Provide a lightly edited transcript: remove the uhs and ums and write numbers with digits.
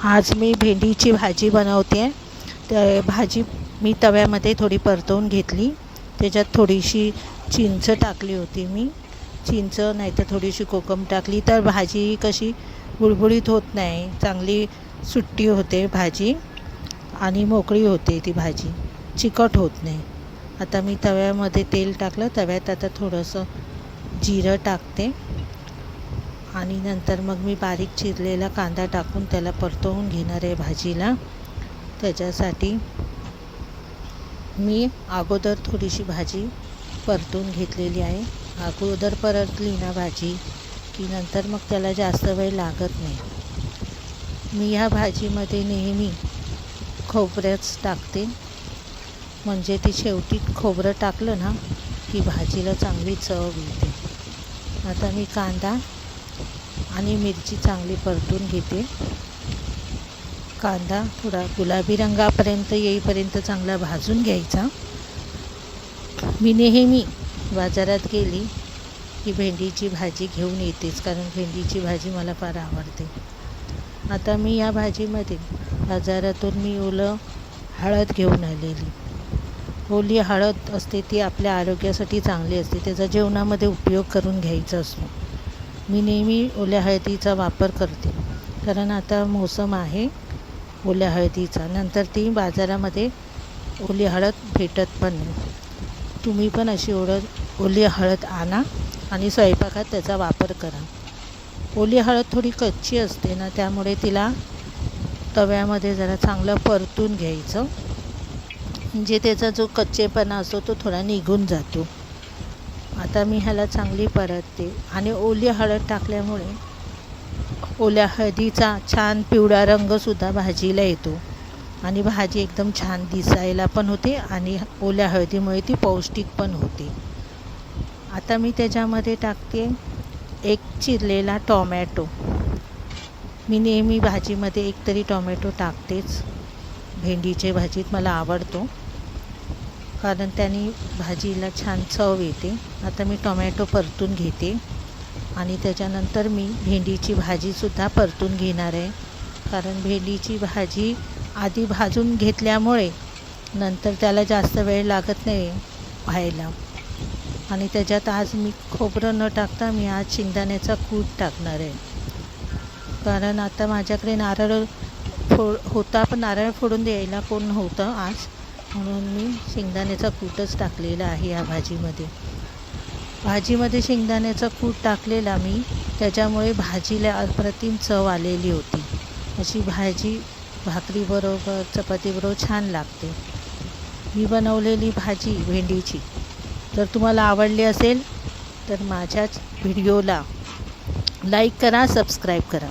आज मी भेंडीची भाजी बनवते आहे. तर भाजी मी तव्यामध्ये थोडी परतवून घेतली. त्याच्यात थोडीशी चिंच टाकली होती मी. चिंच नाही तर थोडीशी कोकम टाकली तर भाजी कशी बुळबुळीत होत नाही, चांगली सुट्टी होते भाजी आणि मोकळी होते ती भाजी, चिकट होत नाही. आता मी तव्यामध्ये तेल टाकलं. तव्यात आता थोडंसं जिरं टाकते आणि नंतर मग मी बारीक चिरलेला कांदा टाकून त्याला परतवून घेणार आहे भाजीला. त्याच्यासाठी मी अगोदर थोडीशी भाजी परतून घेतलेली आहे. अगोदर परतली ना भाजी की नंतर मग त्याला जास्त वेळ लागत नाही. मी ह्या भाजीमध्ये नेहमी खोबरंच टाकते, म्हणजे ती शेवटी खोबरं टाकलं ना की भाजीला चांगली चव येते. आता मी कांदा आणि मिरची चांगली परतून घेते. कांदा थोडा गुलाबी रंगापर्यंत येईपर्यंत चांगला भाजून घ्यायचा. मी नेहमी बाजारात गेली की भेंडीची भाजी घेऊन येतेच, कारण भेंडीची भाजी मला फार आवडते. आता मी या भाजीमध्ये बाजारातून मी ओलं हळद घेऊन आलेली. ओली हळद असते ती आपल्या आरोग्यासाठी चांगली असते, त्याचा जेवणामध्ये उपयोग करून घ्यायचा असतो. मी नेहमी ओल्या हळदीचा वापर करते, कारण आता मोसम आहे ओल्या हळदीचा. नंतर ती बाजारामध्ये ओली हळद भेटत पण नाही. तुम्ही पण अशी ओली हळद आणा आणि स्वयंपाकात त्याचा वापर करा. ओली हळद थोडी कच्ची असते ना, त्यामुळे तिला तव्यामध्ये जरा चांगलं परतून घ्यायचं, म्हणजे त्याचा जो कच्चेपणा असतो तो थोडा निघून जातो. आता मी ह्याला चांगली परतते आणि ओली हळद टाकल्यामुळे ओल्या हळदीचा छान पिवळा रंगसुद्धा भाजीला येतो आणि भाजी एकदम छान दिसायला पण होते आणि ओल्या हळदीमुळे ती पौष्टिक पण होते. आता मी त्याच्यामध्ये टाकते एक चिरलेला टोमॅटो. मी नेहमी भाजीमध्ये एक तरी टोमॅटो टाकतेच. भेंडीच्या भाजीत मला आवडतो, कारण त्याने भाजीला छान चव येते. आता मी टोमॅटो परतून घेते आणि त्याच्यानंतर मी भेंडीची भाजीसुद्धा परतून घेणार आहे, कारण भेंडीची भाजी आधी भाजून घेतल्यामुळे नंतर त्याला जास्त वेळ लागत नाही व्हायला. आणि त्याच्यात आज मी खोबरं न टाकता मी आज शेंगदाण्याचा कूट टाकणार आहे, कारण आता माझ्याकडे नारळ होता पण नारळ फोडून द्यायला कोण नव्हतं आज, म्हणून मी शेंगदाण्याचा कूटच टाकलेला आहे या भाजीमध्ये शेंगदाण्याचा कूट टाकलेला मी, त्याच्यामुळे भाजीला अप्रतिम चव आलेली होती. अशी भाजी भाकरीबरोबर चपातीबरोबर छान लागते. मी बनवलेली भाजी भेंडीची जर तुम्हाला आवडली असेल तर माझ्याच व्हिडिओला लाईक करा, सबस्क्राईब करा.